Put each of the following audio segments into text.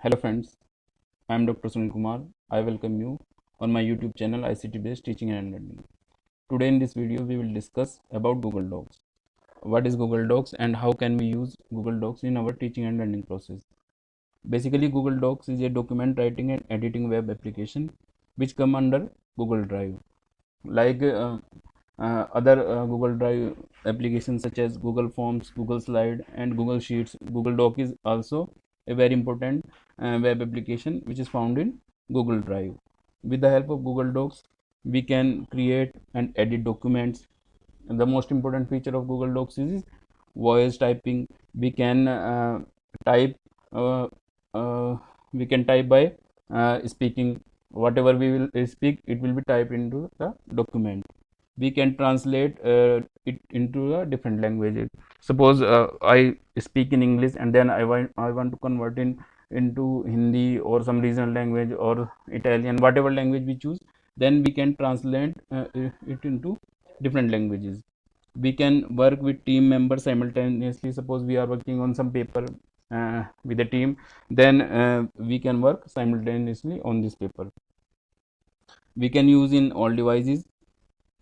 Hello friends, I am Dr. Sunil Kumar. I welcome you on my YouTube channel ICT based teaching and learning. Today in this video we will discuss about Google Docs. What is Google Docs and how can we use Google Docs in our teaching and learning process. Basically Google Docs is a document writing and editing web application which come under Google Drive. Like other Google Drive applications such as Google Forms, Google Slide and Google Sheets, Google Doc is also a very important web application which is found in Google Drive. With the help of Google Docs we can create and edit documents. And the most important feature of Google Docs is voice typing. We can type uh, uh, we can type by speaking. Whatever we will speak, it will be typed into the document. We can translate it into a different language. Suppose I speak in English and then I want to convert into Hindi or some regional language or Italian, whatever language we choose. Then we can translate it into different languages. We can work with team members simultaneously. Suppose we are working on some paper with a team, then we can work simultaneously on this paper. We can use in all devices.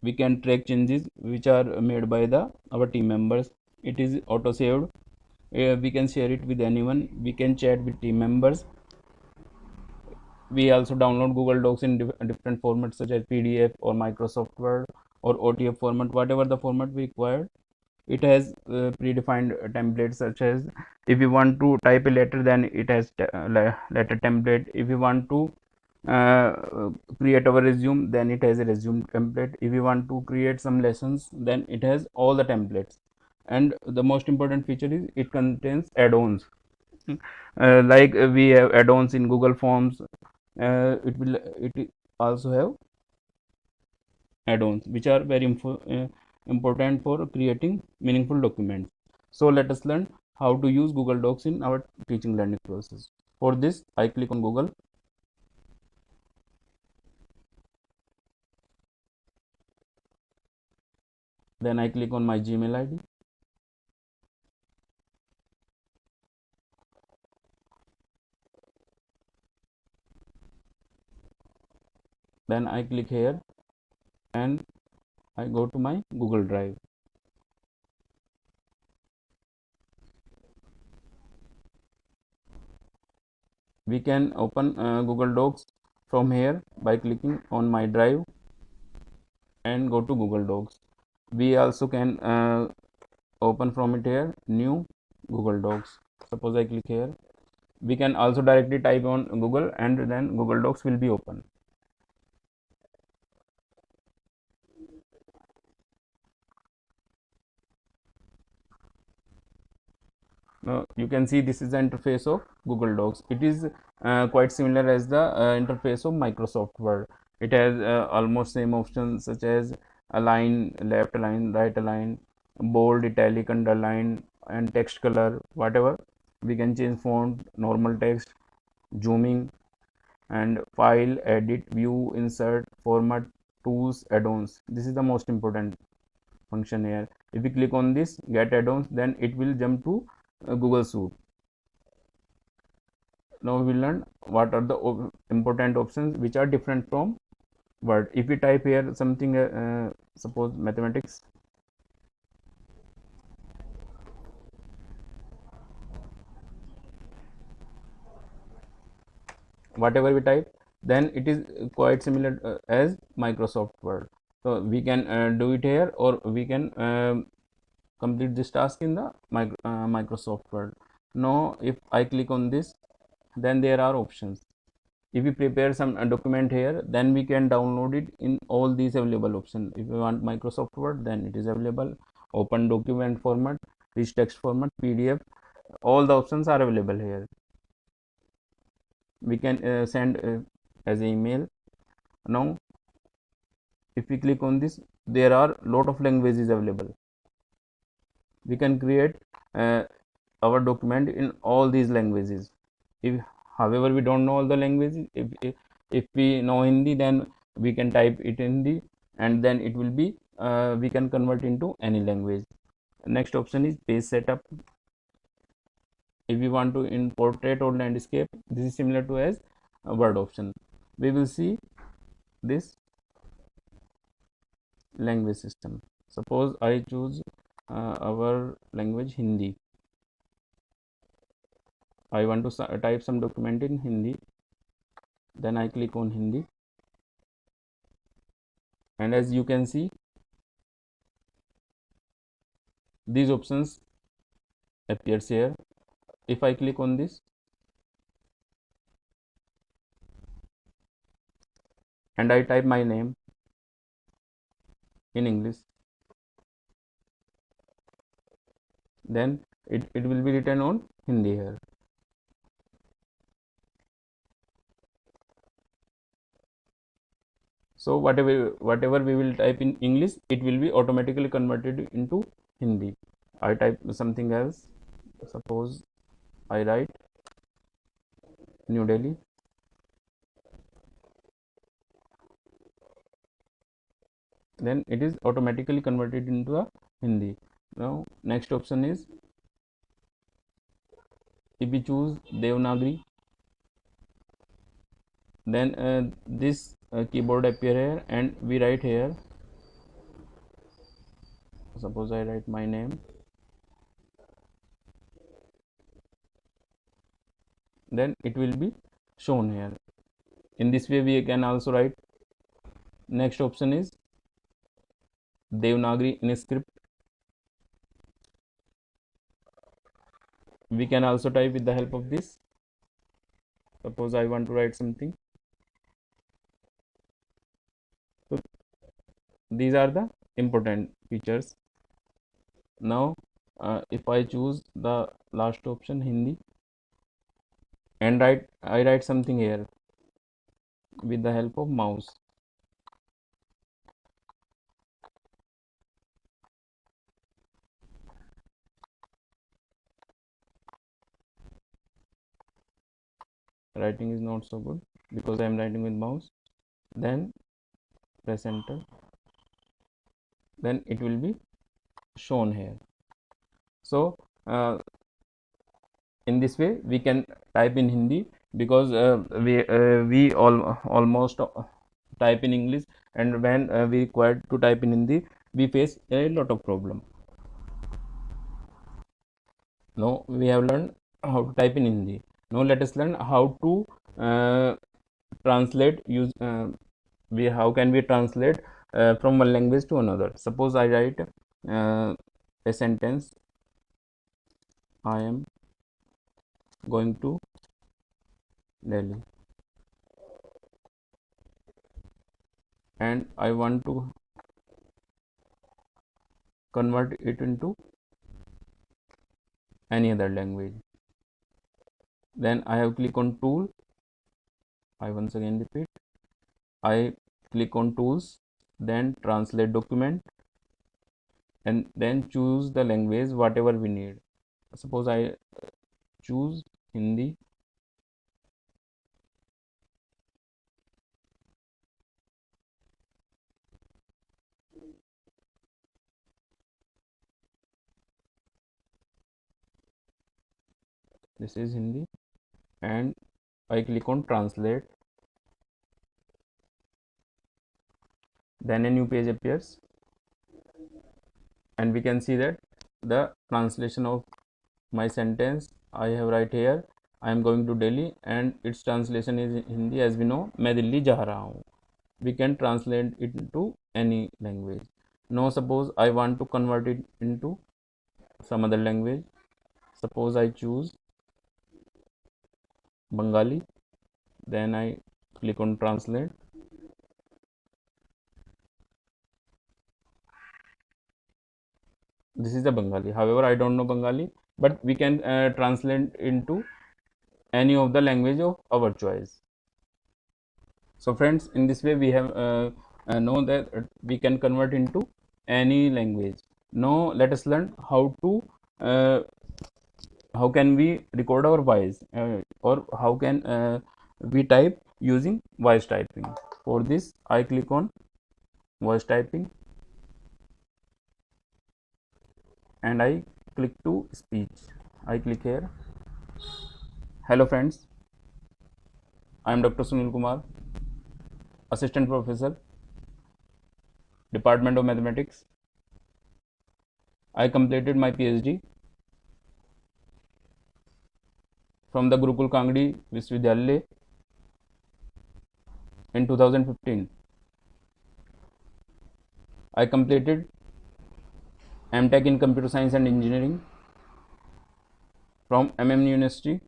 We can track changes which are made by the our team members. It is auto saved. We can share it with anyone. We can chat with team members. We also download Google Docs in different formats such as PDF or Microsoft Word or OTF format, whatever the format we require. It has predefined templates, such as if you want to type a letter, then it has letter template. If you want to create our resume, then it has a resume template. If you want to create some lessons, then it has all the templates. And the most important feature is it contains add-ons. Like we have add-ons in Google Forms. It also have add-ons which are very important for creating meaningful documents. So let us learn how to use Google Docs in our teaching learning process. For this, I click on Google. Then I click on my Gmail ID. Then I click here and I go to my Google Drive. We can open Google Docs from here by clicking on my drive and go to Google Docs. We also can open from it here new Google Docs. Suppose I click here. We can also directly type on Google and then Google Docs will be open. Now you can see this is the interface of Google Docs. It is quite similar as the interface of Microsoft Word. It has almost same options such as align, left align, right align, bold, italic, underline, and text color, whatever. We can change font, normal text, zooming, and file, edit, view, insert, format, tools, add-ons. This is the most important function here. If we click on this get add-ons, then it will jump to Google Suite. Now we will learn what are the important options which are different from Word. If we type here something, suppose mathematics, whatever we type, then it is quite similar as Microsoft Word. So we can do it here, or we can complete this task in the Microsoft Word. Now if I click on this, then there are options. If we prepare some document here, then we can download it in all these available options. If you want Microsoft Word, then it is available. Open document format, rich text format, PDF, all the options are available here. We can send as an email. Now if we click on this, there are lot of languages available. We can create our document in all these languages. If however we don't know all the languages, if we know Hindi, then we can type it in Hindi and then it will be we can convert into any language. Next option is page setup. If we want to in portrait or landscape, this is similar to as a word option. We will see this language system. Suppose I choose our language Hindi. I want to type some document in Hindi. Then I click on Hindi, and as you can see, these options appears here. If I click on this and I type my name in English, then it will be written on Hindi here. So whatever we will type in English, it will be automatically converted into Hindi. I type something else. Suppose I write New Delhi. Then it is automatically converted into a Hindi. Now next option is, if we choose Devanagari, then this keyboard appear here and we write here. Suppose I write my name, then it will be shown here. In this way we can also write. Next option is Devanagari in script. We can also type with the help of this. Suppose I want to write something. So these are the important features. Now if I choose the last option Hindi and I write something here with the help of mouse. Writing is not so good because I am writing with mouse. Then press enter, then it will be shown here. So in this way we can type in Hindi, because we almost type in English, and when we required to type in Hindi, we face a lot of problem. Now we have learned how to type in Hindi. Now let us learn how to translate. How can we translate from one language to another? Suppose I write a sentence: I am going to Delhi, and I want to convert it into any other language. Then I have click on tool. I once again repeat, I click on tools, then translate document, and then choose the language whatever we need. Suppose I choose Hindi. This is Hindi, and I click on translate. Then a new page appears, and we can see that the translation of my sentence I have right here. I am going to Delhi, and its translation is in Hindi. As we know, मैं दिल्ली जा रहा हूँ. We can translate it into any language. Now suppose I want to convert it into some other language. Suppose I choose Bengali, then I click on translate. This is the Bengali. However, I don't know Bengali, but we can translate into any of the language of our choice. So friends, in this way we have know that we can convert into any language. Now let us learn uh, how can we record our voice, or how can we type using voice typing. For this I click on voice typing, and I click to speech. I click here, Hello friends, I am Dr. Sunil Kumar, Assistant Professor, Department of Mathematics. I completed my PhD from the Gurukul Kangdi Viswavidyalaya in 2015. I completed MTech in Computer Science and Engineering from University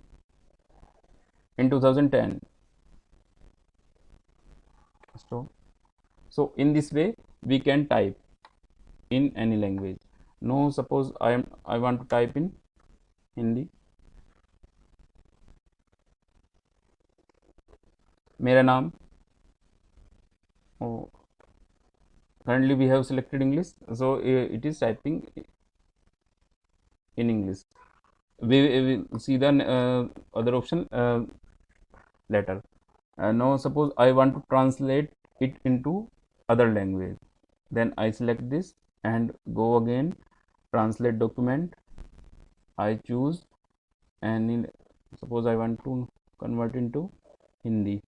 in 2010. So in this way we can type in any language. Now suppose I want to type in Hindi. मेरा नाम. Oh, currently we have selected English, so it is typing in English. We will see the other option later. Now suppose I want to translate it into other language, then I select this and go again, translate document. I choose, and suppose I want to convert into Hindi.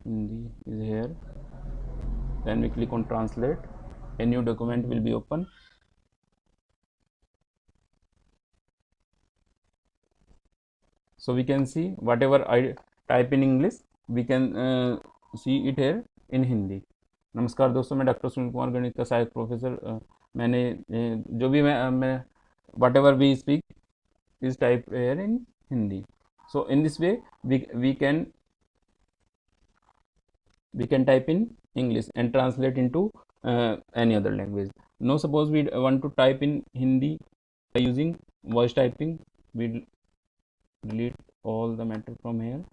Hindi is here. Then we click on translate. A new document will be open. So we can see whatever I type in English, we can see it here in Hindi. नमस्कार दोस्तों, मैं doctor Sunil Kumar, गणित का सहायक professor. मैंने जो भी मैं whatever we speak is type here in Hindi. So in this way we can type in English and translate into any other language. Now suppose we want to type in Hindi by using voice typing. We delete all the matter from here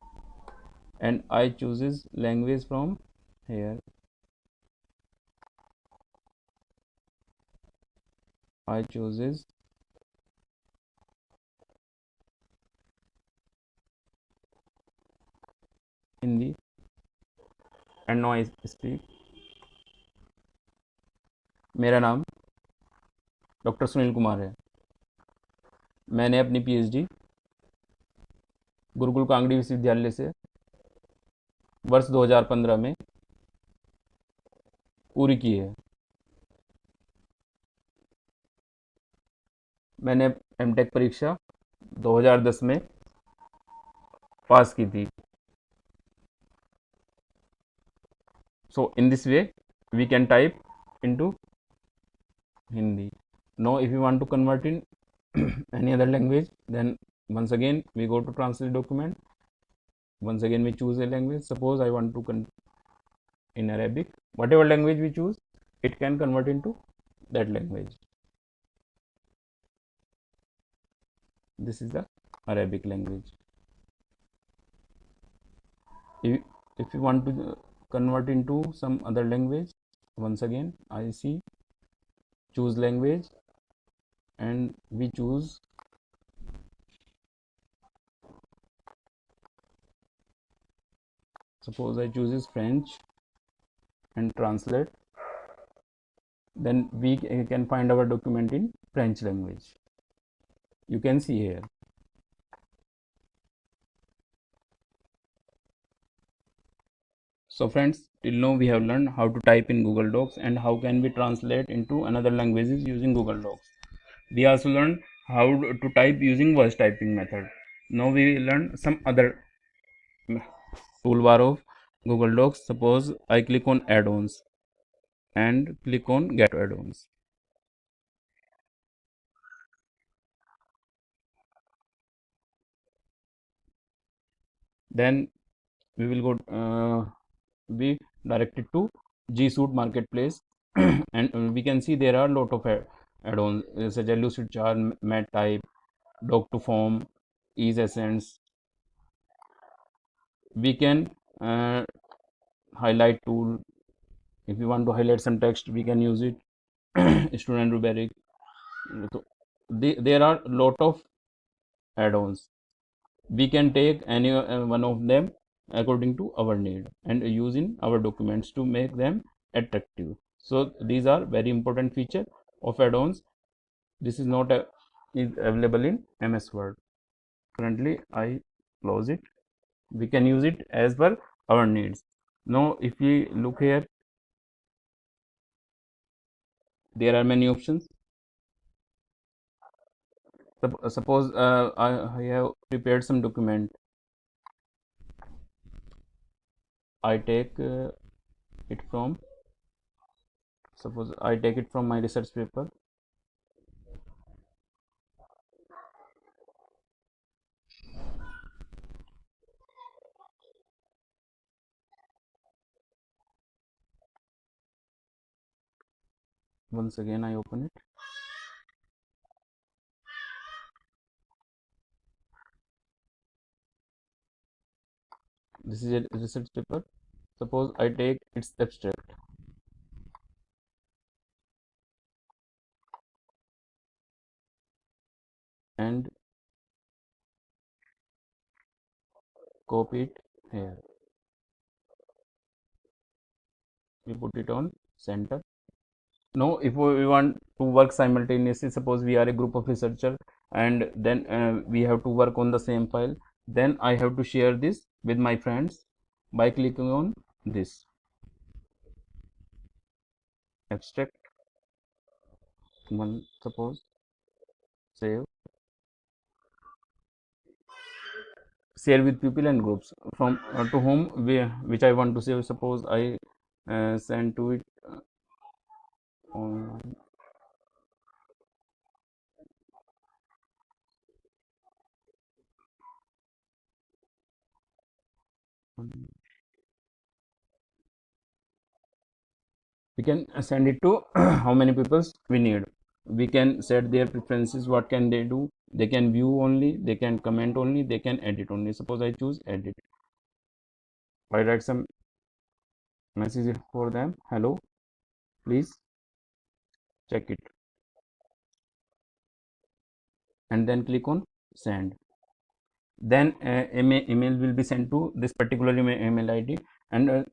and I chooses language from here. I chooses Hindi and now I speak. मेरा नाम doctor Sunil Kumar है. मैंने अपनी PhD Gurukul Kangri विश्वविद्यालय से वर्ष 2015 में पूरी की है. मैंने एमटेक परीक्षा 2010 में पास की थी. So in this way we can type into Hindi. Now if you want to convert in any other language, then once again we go to translate document. Once again we choose a language. Suppose I want to in Arabic. Whatever language we choose, it can convert into that language. This is the Arabic language. If you want to convert into some other language, once again I see choose language and we choose suppose I choose French and translate, then we can find our document in French language. You can see here. So friends, till now we have learned how to type in Google Docs and how can we translate into another languages using Google Docs. We also learned how to type using voice typing method. Now we will learn some other toolbar of Google Docs. Suppose I click on add-ons and click on get add-ons. Then we will go be directed to G Suite Marketplace and we can see there are a lot of add-ons such as Lucidchart, MatType, Doc2Form, Ease Essence. We can highlight tool. If you want to highlight some text, we can use it. Student Rubric. So there are a lot of add-ons. We can take any one of them according to our need and use in our documents to make them attractive. So these are very important feature of add-ons. This is not is available in MS Word. Currently I close it. We can use it as per our needs. Now if we look here, there are many options. Suppose I have prepared some document. I take it from, suppose I take it from my research paper. Once again I open it. This is a research paper. Suppose I take its abstract and copy it here. We put it on center. Now if we want to work simultaneously, suppose we are a group of researchers and then we have to work on the same file, then I have to share this with my friends by clicking on this abstract one. Suppose save, share with people and groups from to whom which I want to save. Suppose I send to it online. We can send it to how many people we need. We can set their preferences. What can they do? They can view only, they can comment only, they can edit only. Suppose I choose edit. I write some message for them. Hello, please check it, and then click on send. Then email will be sent to this particular email ID, and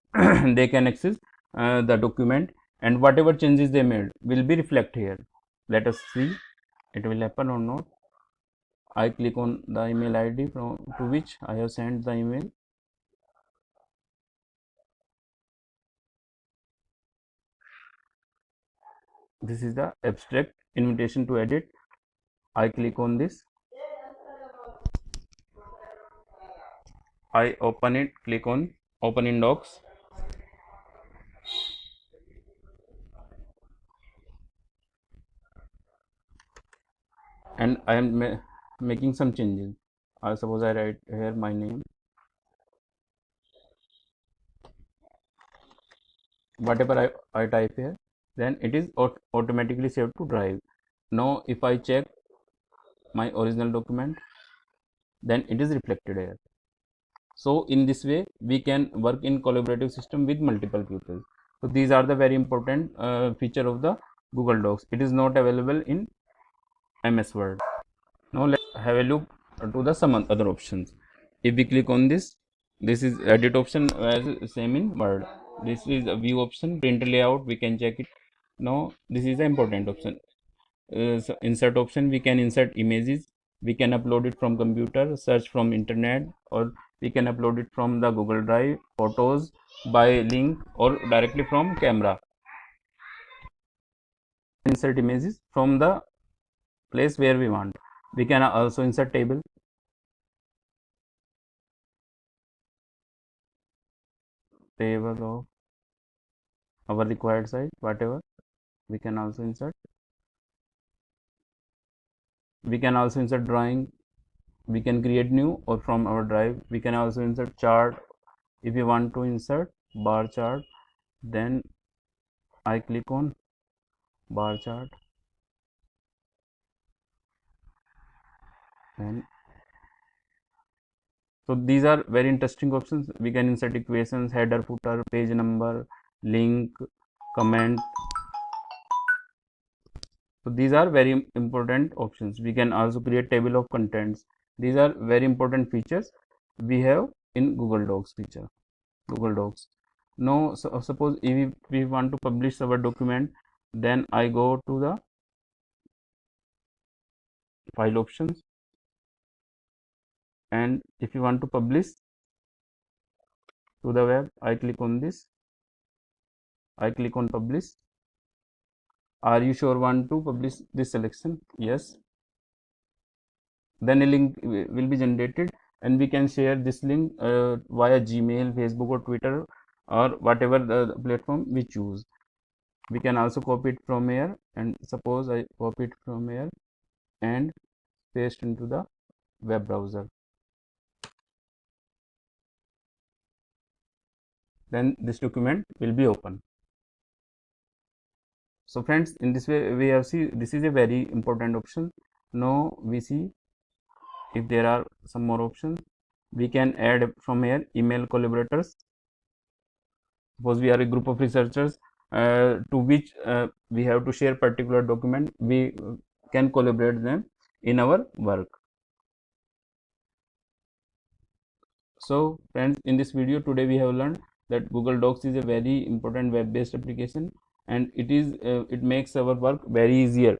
they can access the document, and whatever changes they made will be reflected here. Let us see it will happen or not. I click on the email ID to which I have sent the email. This is the abstract invitation to edit. I click on this. I open it, click on open in docs. And I am making some changes. Suppose I write here my name. Whatever I type here, then it is automatically saved to drive. Now if I check my original document, then it is reflected here. So in this way we can work in collaborative system with multiple people. So these are the very important feature of the Google Docs. It is not available in MS Word. Now let's have a look to the some other options. If we click on this, this is edit option as same in Word. This is a view option, print layout, we can check it. Now this is the important option. So insert option, we can insert images, we can upload it from computer, search from internet, or we can upload it from the Google Drive, photos by link, or directly from camera. Insert images from the place where we want. We can also insert table. Table of our required size, whatever we can also insert. We can also insert drawing, we can create new, or from our drive we can also insert chart. If you want to insert bar chart, then I click on bar chart, and so these are very interesting options. We can insert equations, header, footer, page number, link, comment. So these are very important options. We can also create table of contents, These are very important features we have in Google Docs feature. Google Docs. Now, suppose if we want to publish our document, then I go to the file options, and if you want to publish to the web, I click on this. I click on publish. Are you sure want to publish this selection? Yes. Then a link will be generated, and we can share this link via Gmail, Facebook, or Twitter, or whatever the platform we choose. We can also copy it from here, and suppose I copy it from here and paste into the web browser. Then this document will be open. So friends, in this way we have seen this is a very important option. Now we see if there are some more options. We can add from here email collaborators. Suppose we are a group of researchers to which we have to share particular document, we can collaborate them in our work. So friends, in this video today we have learned that Google Docs is a very important web-based application, and it makes our work very easier.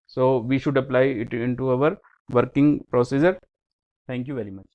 So we should apply it into our working procedure. Thank you very much.